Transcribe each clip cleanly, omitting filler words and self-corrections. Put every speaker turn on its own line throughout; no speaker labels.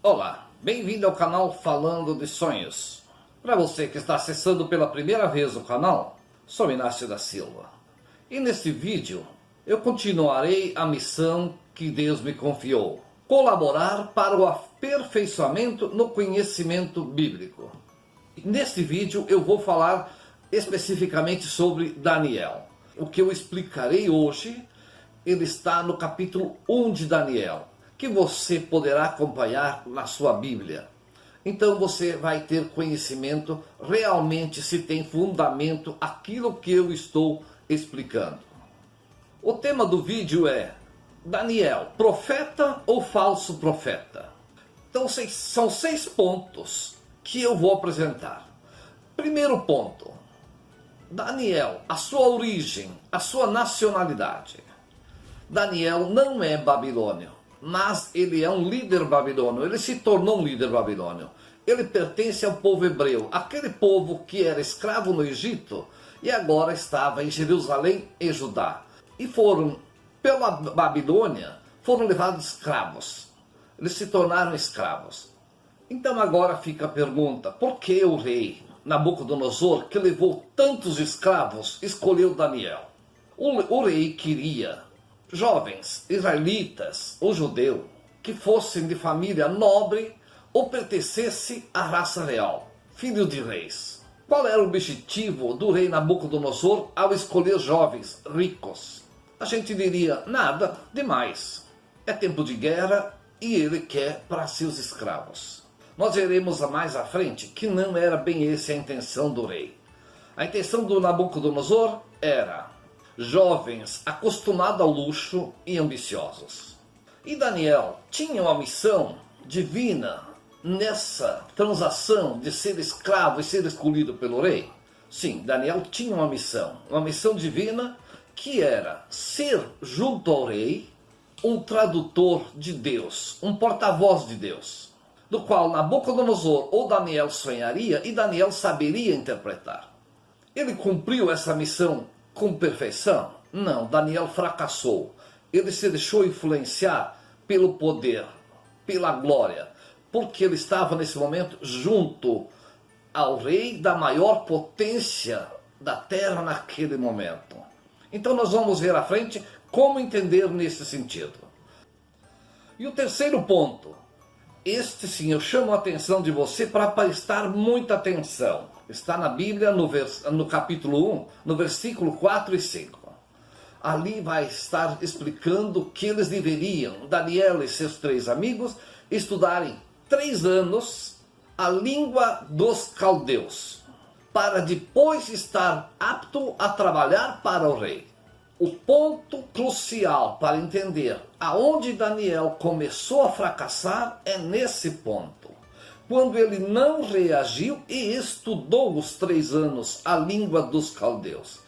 Olá, bem-vindo ao canal Falando de Sonhos. Para você que está acessando pela primeira vez o canal, sou Inácio da Silva. E neste vídeo eu continuarei a missão que Deus me confiou: colaborar para o aperfeiçoamento no conhecimento bíblico. Neste vídeo eu vou falar especificamente sobre Daniel. O que eu explicarei hoje, ele está no capítulo 1 de Daniel, que você poderá acompanhar na sua Bíblia. Então você vai ter conhecimento realmente se tem fundamento aquilo que eu estou explicando. O tema do vídeo é Daniel, profeta ou falso profeta? Então são 6 pontos que eu vou apresentar. Primeiro ponto, Daniel, a sua origem, a sua nacionalidade. Daniel não é babilônio, mas ele é um líder babilônio, ele se tornou um líder babilônio. Ele pertence ao povo hebreu, aquele povo que era escravo no Egito e agora estava em Jerusalém e Judá. E pela Babilônia, foram levados escravos. Eles se tornaram escravos. Então agora fica a pergunta, por que o rei Nabucodonosor, que levou tantos escravos, escolheu Daniel? O rei queria jovens israelitas ou judeu que fossem de família nobre ou pertencesse à raça real, filho de reis. Qual era o objetivo do rei Nabucodonosor ao escolher jovens ricos? A gente diria, nada demais. É tempo de guerra e ele quer para seus escravos. Nós veremos mais à frente que não era bem essa a intenção do rei. A intenção do Nabucodonosor era jovens acostumados ao luxo e ambiciosos. E Daniel tinha uma missão divina nessa transação de ser escravo e ser escolhido pelo rei? Sim, Daniel tinha uma missão divina que era ser junto ao rei um tradutor de Deus, um porta-voz de Deus, do qual Nabucodonosor ou Daniel sonharia e Daniel saberia interpretar. Ele cumpriu essa missão com perfeição? Não, Daniel fracassou. Ele se deixou influenciar pelo poder, pela glória, porque ele estava nesse momento junto ao rei da maior potência da terra naquele momento. Então nós vamos ver à frente como entender nesse sentido. E o terceiro ponto, este sim eu chamo a atenção de você para prestar muita atenção. Está na Bíblia no capítulo 1, no versículo 4 e 5. Ali vai estar explicando que eles deveriam, Daniel e seus 3 amigos, estudarem 3 anos a língua dos caldeus, para depois estar apto a trabalhar para o rei. O ponto crucial para entender aonde Daniel começou a fracassar é nesse ponto. Quando ele não reagiu e estudou os 3 anos a língua dos caldeus.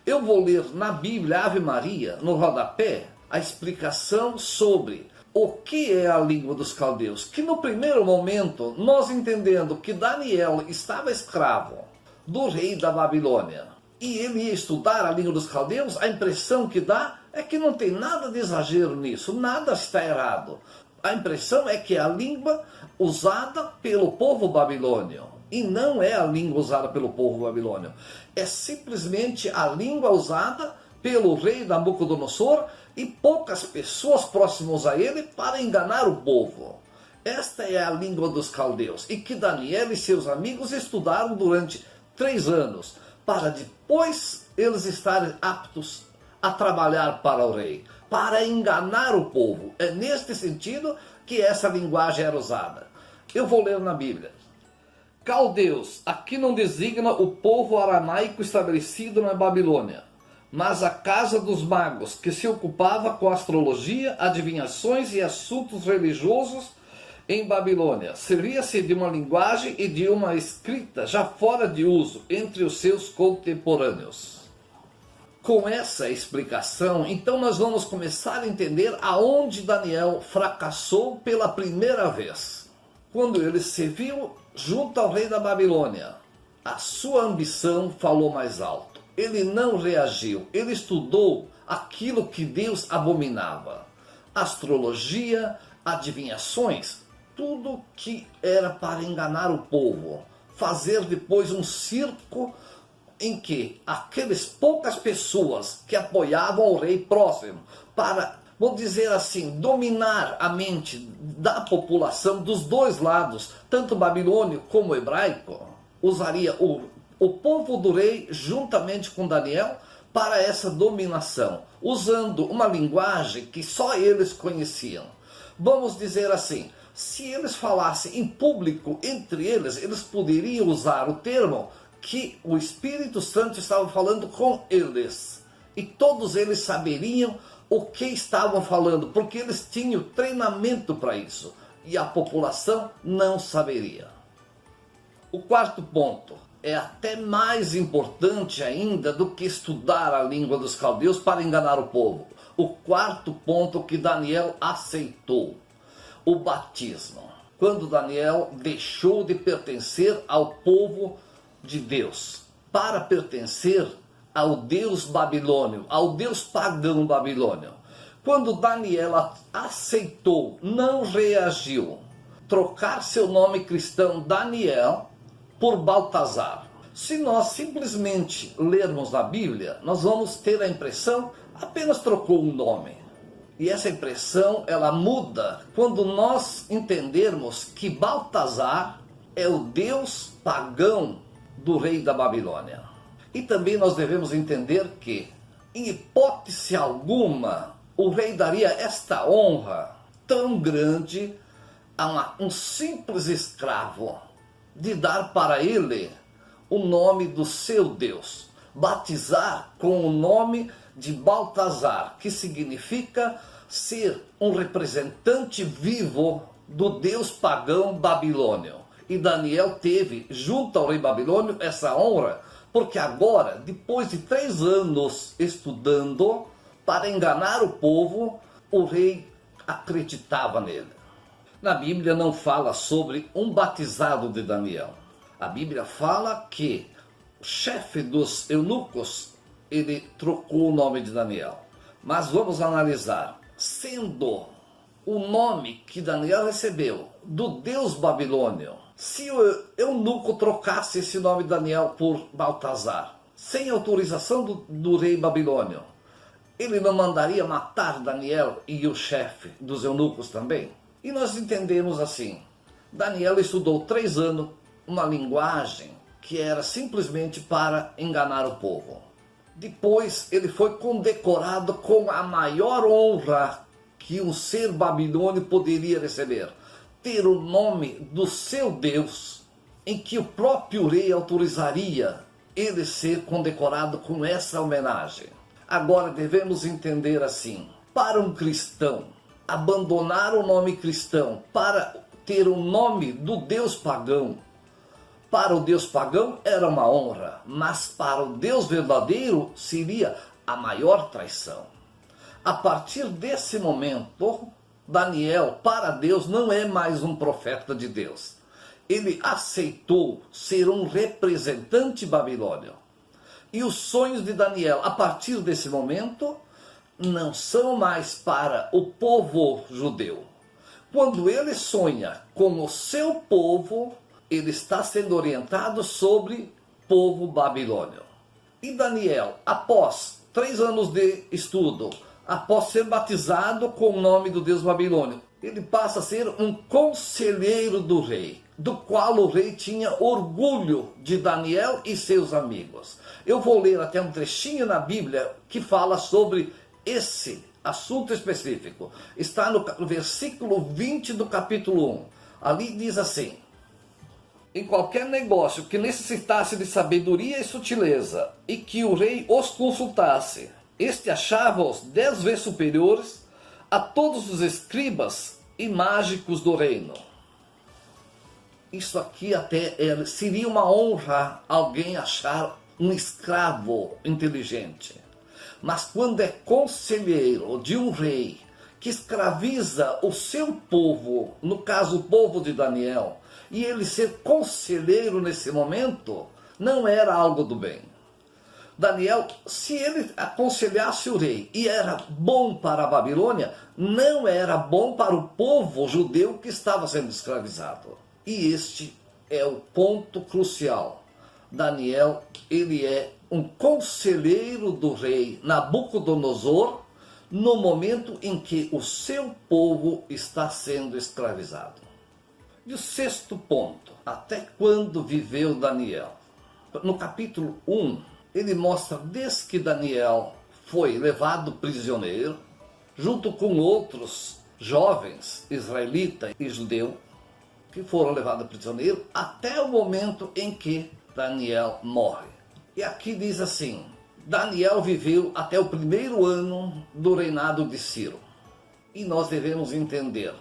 Eu vou ler na Bíblia Ave Maria, no rodapé, a explicação sobre o que é a língua dos caldeus. Que no primeiro momento, nós entendendo que Daniel estava escravo do rei da Babilônia e ele ia estudar a língua dos caldeus, a impressão que dá é que não tem nada de exagero nisso, nada está errado. A impressão é que é a língua usada pelo povo babilônio. E não é a língua usada pelo povo babilônio. É simplesmente a língua usada pelo rei Nabucodonosor e poucas pessoas próximas a ele para enganar o povo. Esta é a língua dos caldeus. E que Daniel e seus amigos estudaram durante 3 anos. Para depois eles estarem aptos a trabalhar para o rei, para enganar o povo. É neste sentido que essa linguagem era usada. Eu vou ler na Bíblia. Caldeus, aqui não designa o povo aramaico estabelecido na Babilônia, mas a casa dos magos, que se ocupava com astrologia, adivinhações e assuntos religiosos em Babilônia. Servia-se de uma linguagem e de uma escrita já fora de uso entre os seus contemporâneos. Com essa explicação, então nós vamos começar a entender aonde Daniel fracassou pela primeira vez. Quando ele se viu junto ao rei da Babilônia, a sua ambição falou mais alto. Ele não reagiu, ele estudou aquilo que Deus abominava. Astrologia, adivinhações, tudo que era para enganar o povo, fazer depois um circo em que aquelas poucas pessoas que apoiavam o rei próximo, para, vou dizer assim, dominar a mente da população dos dois lados, tanto babilônio como hebraico, usaria o povo do rei juntamente com Daniel para essa dominação, usando uma linguagem que só eles conheciam. Vamos dizer assim, se eles falassem em público entre eles, eles poderiam usar o termo que o Espírito Santo estava falando com eles. E todos eles saberiam o que estavam falando, porque eles tinham treinamento para isso. E a população não saberia. O quarto ponto é até mais importante ainda do que estudar a língua dos caldeus para enganar o povo. O quarto ponto que Daniel aceitou: o batismo. Quando Daniel deixou de pertencer ao povo de Deus para pertencer ao Deus babilônio, ao Deus pagão babilônio. Quando Daniel aceitou, não reagiu, trocar seu nome cristão Daniel por Baltazar. Se nós simplesmente lermos na Bíblia, nós vamos ter a impressão apenas trocou um nome. E essa impressão, ela muda quando nós entendermos que Baltazar é o Deus pagão do rei da Babilônia. E também nós devemos entender que, em hipótese alguma, o rei daria esta honra tão grande a um simples escravo, de dar para ele o nome do seu Deus, batizar com o nome de Baltazar, que significa ser um representante vivo do Deus pagão babilônio. E Daniel teve, junto ao rei babilônio, essa honra, porque agora, depois de 3 anos estudando para enganar o povo, o rei acreditava nele. Na Bíblia não fala sobre um batizado de Daniel. A Bíblia fala que o chefe dos eunucos, ele trocou o nome de Daniel. Mas vamos analisar, sendo o nome que Daniel recebeu do Deus babilônio, se o eunuco trocasse esse nome de Daniel por Baltazar, sem autorização do rei babilônio, ele não mandaria matar Daniel e o chefe dos eunucos também? E nós entendemos assim, Daniel estudou 3 anos uma linguagem que era simplesmente para enganar o povo. Depois ele foi condecorado com a maior honra que um ser babilônio poderia receber: ter o nome do seu Deus, em que o próprio rei autorizaria ele ser condecorado com essa homenagem. Agora devemos entender assim, para um cristão, abandonar o nome cristão para ter o nome do Deus pagão, para o Deus pagão era uma honra, mas para o Deus verdadeiro seria a maior traição. A partir desse momento, Daniel, para Deus, não é mais um profeta de Deus. Ele aceitou ser um representante babilônio. E os sonhos de Daniel, a partir desse momento, não são mais para o povo judeu. Quando ele sonha com o seu povo, ele está sendo orientado sobre o povo babilônio. E Daniel, após 3 anos de estudo, após ser batizado com o nome do Deus babilônio, ele passa a ser um conselheiro do rei, do qual o rei tinha orgulho de Daniel e seus amigos. Eu vou ler até um trechinho na Bíblia que fala sobre esse assunto específico. Está no versículo 20 do capítulo 1. Ali diz assim: em qualquer negócio que necessitasse de sabedoria e sutileza, e que o rei os consultasse, este achava-os 10 vezes superiores a todos os escribas e mágicos do reino. Isso aqui até seria uma honra alguém achar um escravo inteligente. Mas quando é conselheiro de um rei que escraviza o seu povo, no caso o povo de Daniel, e ele ser conselheiro nesse momento, não era algo do bem. Daniel, se ele aconselhasse o rei e era bom para a Babilônia, não era bom para o povo judeu que estava sendo escravizado. E este é o ponto crucial. Daniel, ele é um conselheiro do rei Nabucodonosor no momento em que o seu povo está sendo escravizado. E o sexto ponto, até quando viveu Daniel? No capítulo 1, ele mostra desde que Daniel foi levado prisioneiro, junto com outros jovens israelitas e judeus, que foram levados prisioneiros, até o momento em que Daniel morre. E aqui diz assim, Daniel viveu até o 1º ano do reinado de Ciro. E nós devemos entender,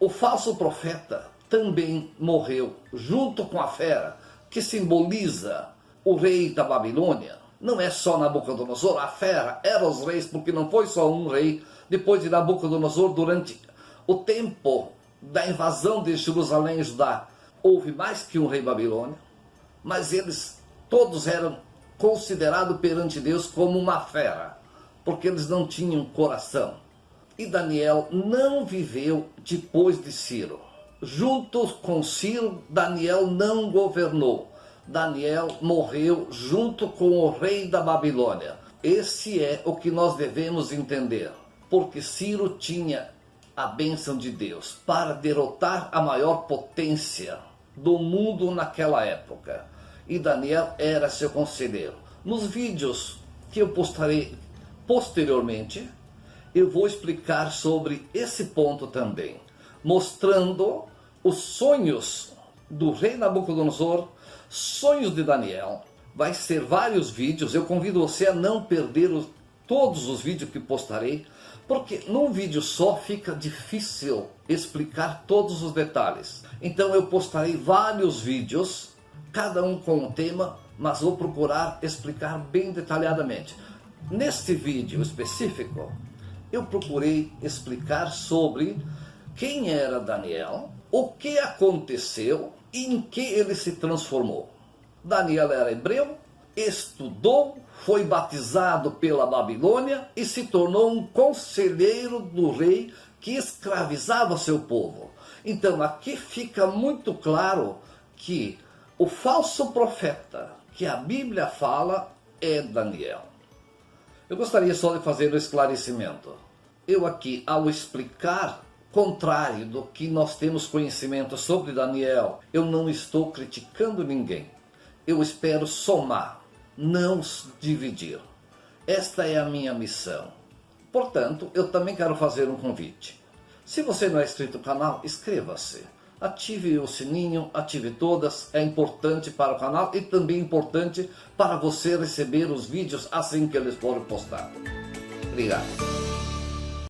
o falso profeta também morreu junto com a fera, que simboliza o rei da Babilônia. Não é só Nabucodonosor, a fera era os reis, porque não foi só um rei. Depois de Nabucodonosor, durante o tempo da invasão de Jerusalém e Judá, houve mais que um rei babilônio, mas eles todos eram considerados perante Deus como uma fera, porque eles não tinham coração. E Daniel não viveu depois de Ciro. Junto com Ciro, Daniel não governou. Daniel morreu junto com o rei da Babilônia. Esse é o que nós devemos entender, porque Ciro tinha a bênção de Deus para derrotar a maior potência do mundo naquela época. E Daniel era seu conselheiro. Nos vídeos que eu postarei posteriormente, eu vou explicar sobre esse ponto também, mostrando os sonhos do rei Nabucodonosor, sonhos de Daniel. Vai ser vários vídeos, eu convido você a não perder todos os vídeos que postarei, porque num vídeo só fica difícil explicar todos os detalhes. Então eu postarei vários vídeos, cada um com um tema, mas vou procurar explicar bem detalhadamente. Neste vídeo específico, eu procurei explicar sobre quem era Daniel, o que aconteceu e em que ele se transformou. Daniel era hebreu, estudou, foi batizado pela Babilônia e se tornou um conselheiro do rei que escravizava seu povo. Então aqui fica muito claro que o falso profeta que a Bíblia fala é Daniel. Eu gostaria só de fazer um esclarecimento. Eu aqui, ao explicar contrário do que nós temos conhecimento sobre Daniel, eu não estou criticando ninguém. Eu espero somar, não dividir. Esta é a minha missão. Portanto, eu também quero fazer um convite. Se você não é inscrito no canal, inscreva-se. Ative o sininho, ative todas, é importante para o canal e também importante para você receber os vídeos assim que eles forem postados. Obrigado.